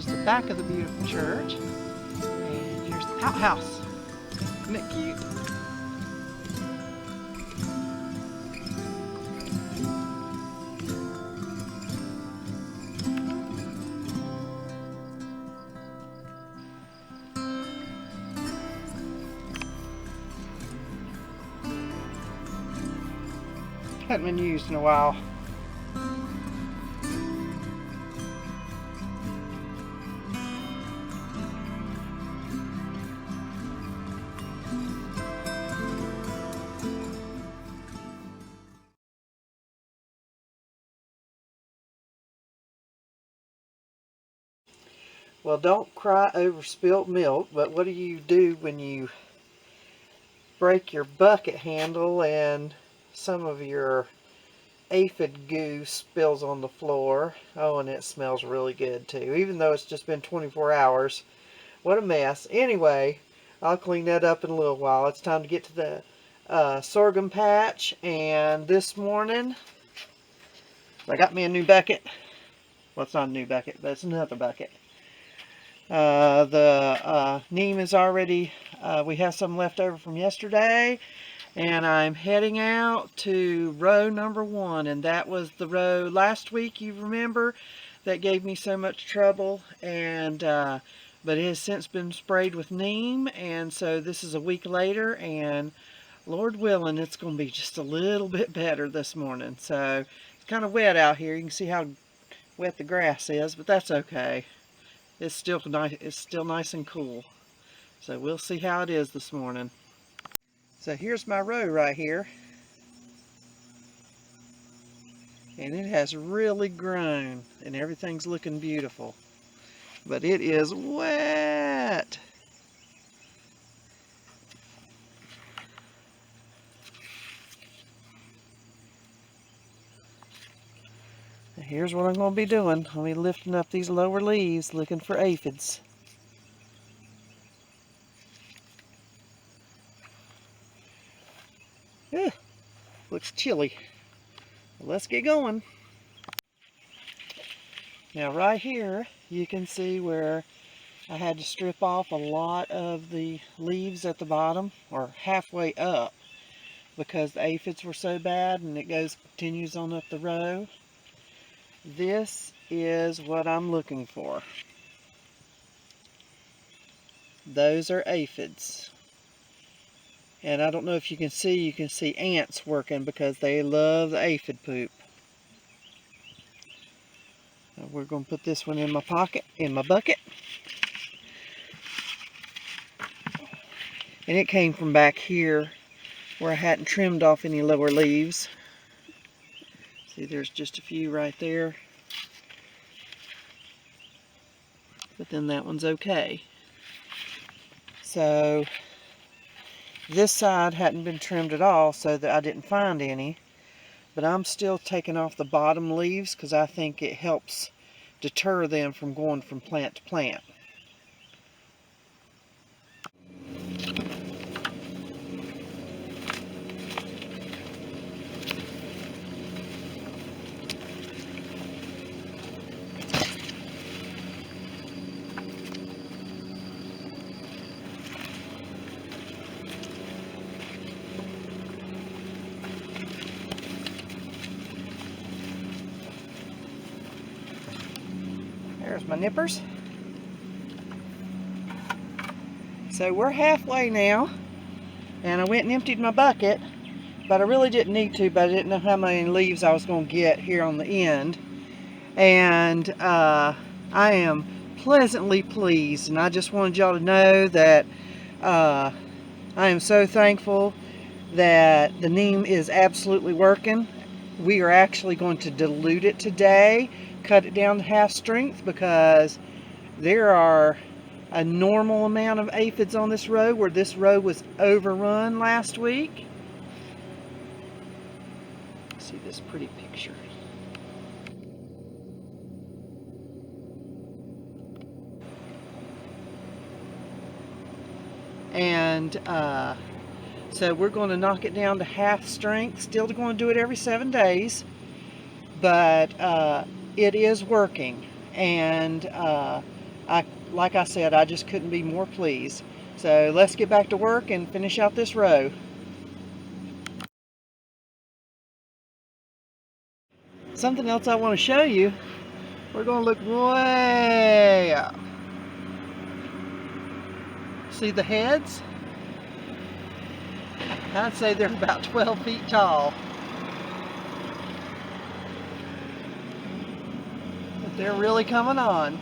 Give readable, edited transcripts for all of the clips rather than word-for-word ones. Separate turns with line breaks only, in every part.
here's the back of the beautiful church. And here's the outhouse. Isn't it cute? Hadn't been used in a while. Well, don't cry over spilt milk, but what do you do when you break your bucket handle and some of your aphid goo spills on the floor? Oh, and it smells really good too, even though it's just been 24 hours. What a mess. Anyway, I'll clean that up in a little while. It's time to get to the sorghum patch, and this morning I got me a new bucket. Well, it's not a new bucket, but it's another bucket. The neem is already, we have some left over from yesterday, and I'm heading out to row number 1, and that was the row last week, you remember, that gave me so much trouble, and but it has since been sprayed with neem, and so this is a week later, and Lord willing, it's going to be just a little bit better this morning. So it's kind of wet out here. You can see how wet the grass is, but that's okay. It's still nice. It's still nice and cool. So we'll see how it is this morning. So here's my row right here, and it has really grown, and everything's looking beautiful. But it is wet. Here's what I'm going to be doing. I'll be lifting up these lower leaves, looking for aphids. Looks chilly. Let's get going. Now right here, you can see where I had to strip off a lot of the leaves at the bottom, or halfway up, because the aphids were so bad, and it continues on up the row. This is what I'm looking for. Those are aphids. And I don't know if you can see ants working because they love the aphid poop. Now we're going to put this one in my pocket, in my bucket. And it came from back here where I hadn't trimmed off any lower leaves. See, there's just a few right there. But then that one's okay. So this side hadn't been trimmed at all, so that I didn't find any. But I'm still taking off the bottom leaves because I think it helps deter them from going from plant to plant. There's my nippers. So we're halfway now, and I went and emptied my bucket, but I really didn't need to, but I didn't know how many leaves I was going to get here on the end. And I am pleasantly pleased, and I just wanted y'all to know that I am so thankful that the neem is absolutely working. We are actually going to dilute it today, cut it down to half strength, because there are a normal amount of aphids on this row, where this row was overrun last week. See this pretty picture. And so we're going to knock it down to half strength. Still going to do it every 7 days, but it is working. And Like I said, I just couldn't be more pleased. So let's get back to work and finish out this row. Something else I want to show you. We're going to look way up. See the heads? I'd say they're about 12 feet tall. But they're really coming on.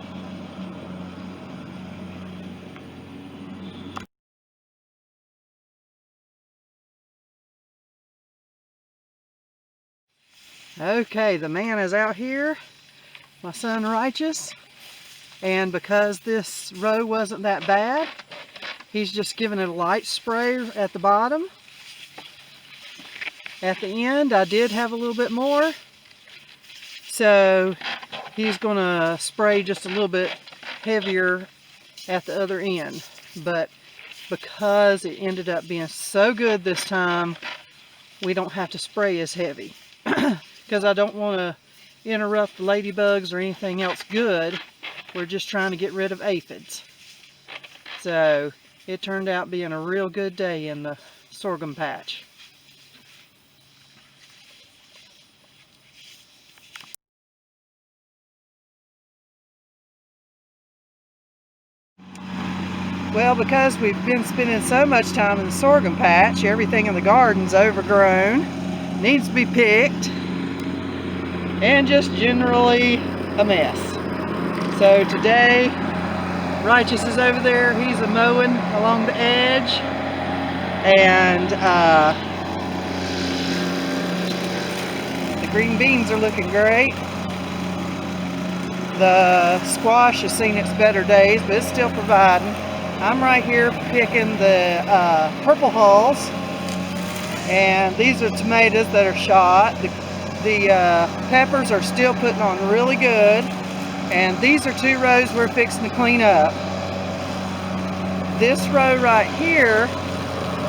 Okay, the man is out here, my son Righteous, and because this row wasn't that bad, he's just giving it a light spray at the bottom. At the end, I did have a little bit more, so he's going to spray just a little bit heavier at the other end. But because it ended up being so good this time, we don't have to spray as heavy. Because I don't want to interrupt the ladybugs or anything else good. We're just trying to get rid of aphids. So it turned out being a real good day in the sorghum patch. Well, because we've been spending so much time in the sorghum patch, everything in the garden's overgrown, needs to be picked, and just generally a mess. So today, Righteous is over there. He's mowing along the edge, and the green beans are looking great. The squash has seen its better days, but it's still providing. I'm right here picking the purple hulls, and these are tomatoes that are shot. The peppers are still putting on really good, and these are 2 rows we're fixing to clean up. This row right here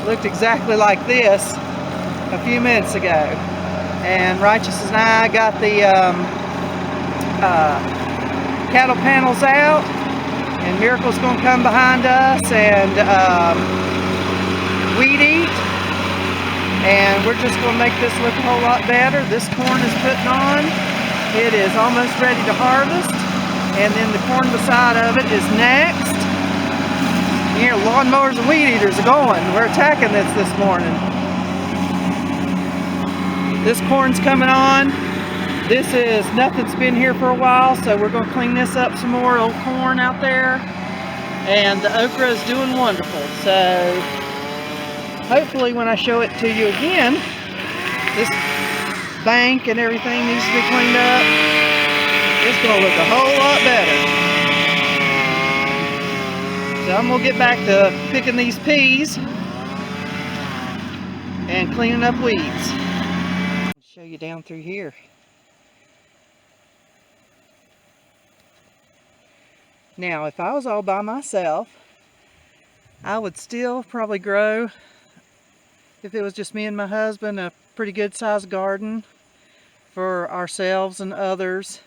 looked exactly like this a few minutes ago, and Righteous and I got the cattle panels out, and Miracle's going to come behind us and weed eat, and we're just going to make this look a whole lot better. This corn is putting on. It is almost ready to harvest, and then the corn beside of it is next. Here, lawnmowers and weed eaters are going. We're attacking this morning. This corn's coming on. This is nothing's been here for a while, so we're going to clean this up some more. Old corn out there, and the okra is doing wonderful. So hopefully when I show it to you again, this bank and everything needs to be cleaned up. It's going to look a whole lot better. So I'm going to get back to picking these peas and cleaning up weeds. I'll show you down through here. Now, if I was all by myself, I would still probably grow, if it was just me and my husband, a pretty good sized garden for ourselves and others,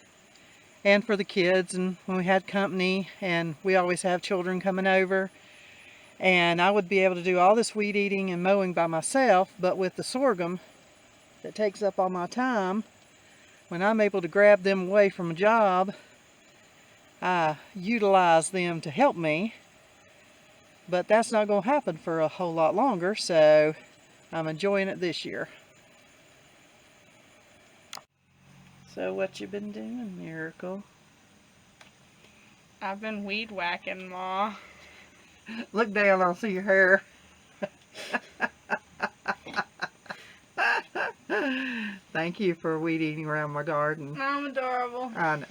and for the kids, and when we had company, and we always have children coming over. And I would be able to do all this weed eating and mowing by myself, but with the sorghum that takes up all my time, when I'm able to grab them away from a job, I utilize them to help me. But that's not going to happen for a whole lot longer, so I'm enjoying it this year. So what you been doing, Miracle?
I've been weed whacking, Ma.
Look down, I'll see your hair. Thank you for weed eating around my garden.
I'm adorable.
I know.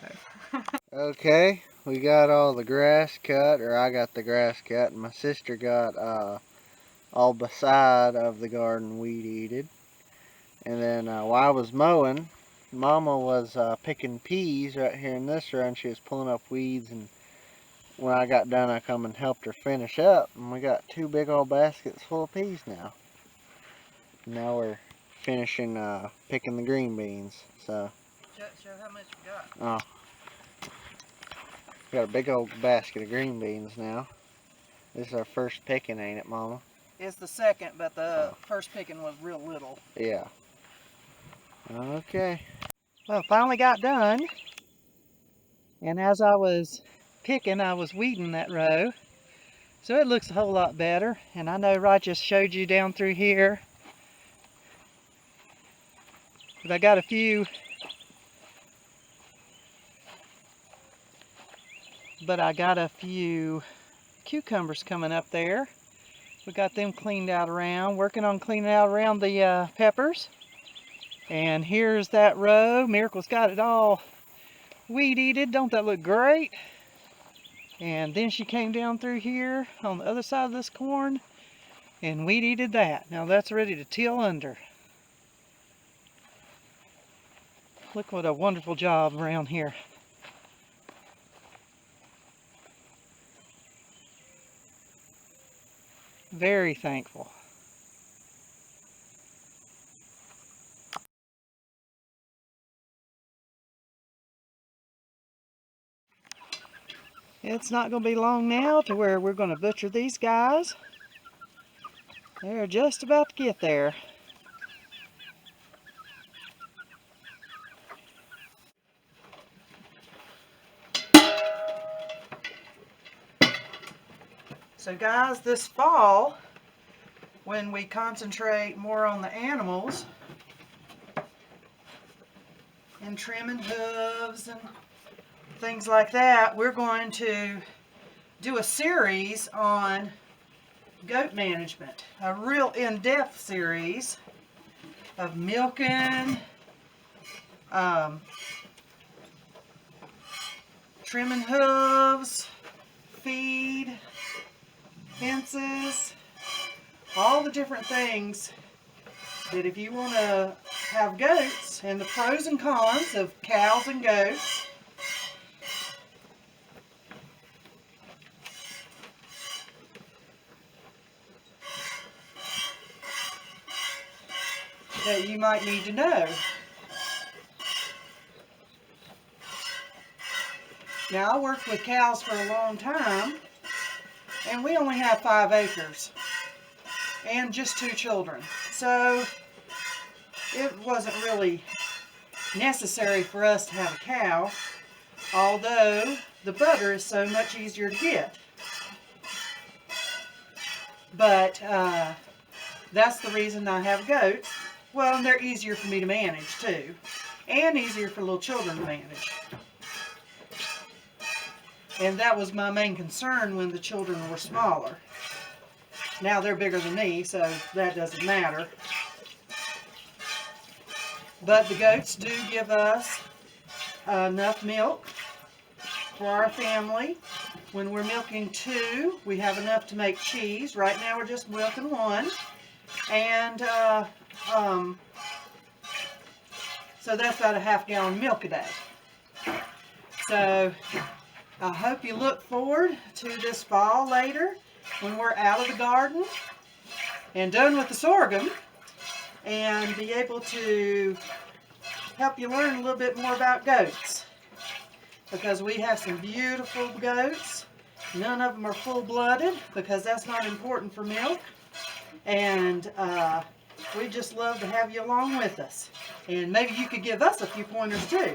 Okay, we got all the grass cut, or I got the grass cut, and my sister got all beside of the garden weed eated. And then while I was mowing, Mama was picking peas right here in this row, and she was pulling up weeds, and when I got done I come and helped her finish up, and we got 2 big old baskets full of peas now. Now we're finishing picking the green beans. So show how much we got.
Got a big old basket of green beans now. This is our first picking, ain't it, Mama?
It's the second, but the first picking was real little.
Yeah. Okay.
Well, finally got done. And as I was picking, I was weeding that row. So it looks a whole lot better. And I know Rod just showed you down through here. But I got a few. Cucumbers coming up there. We got them cleaned out around. Working on cleaning out around the peppers. And here's that row. Miracle's got it all weed-eated. Don't that look great? And then she came down through here on the other side of this corn and weed-eated that. Now that's ready to till under. Look what a wonderful job around here. Very thankful. It's not going to be long now to where we're going to butcher these guys. They're just about to get there. So guys, this fall, when we concentrate more on the animals and trimming hooves and things like that, we're going to do a series on goat management, a real in-depth series of milking, trimming hooves, feed, fences, all the different things that if you want to have goats, and the pros and cons of cows and goats. That you might need to know. Now, I worked with cows for a long time, and we only have 5 acres and just 2 children. So it wasn't really necessary for us to have a cow, although the butter is so much easier to get. But that's the reason I have goats. Well, and they're easier for me to manage too, and easier for little children to manage. And that was my main concern when the children were smaller. Now they're bigger than me, so that doesn't matter. But the goats do give us enough milk for our family. When we're milking 2, we have enough to make cheese. Right now we're just milking 1. And so that's about a half gallon milk a day. So I hope you look forward to this fall later when we're out of the garden and done with the sorghum, and be able to help you learn a little bit more about goats, because we have some beautiful goats. None of them are full-blooded because that's not important for milk, and we just love to have you along with us, and maybe you could give us a few pointers too.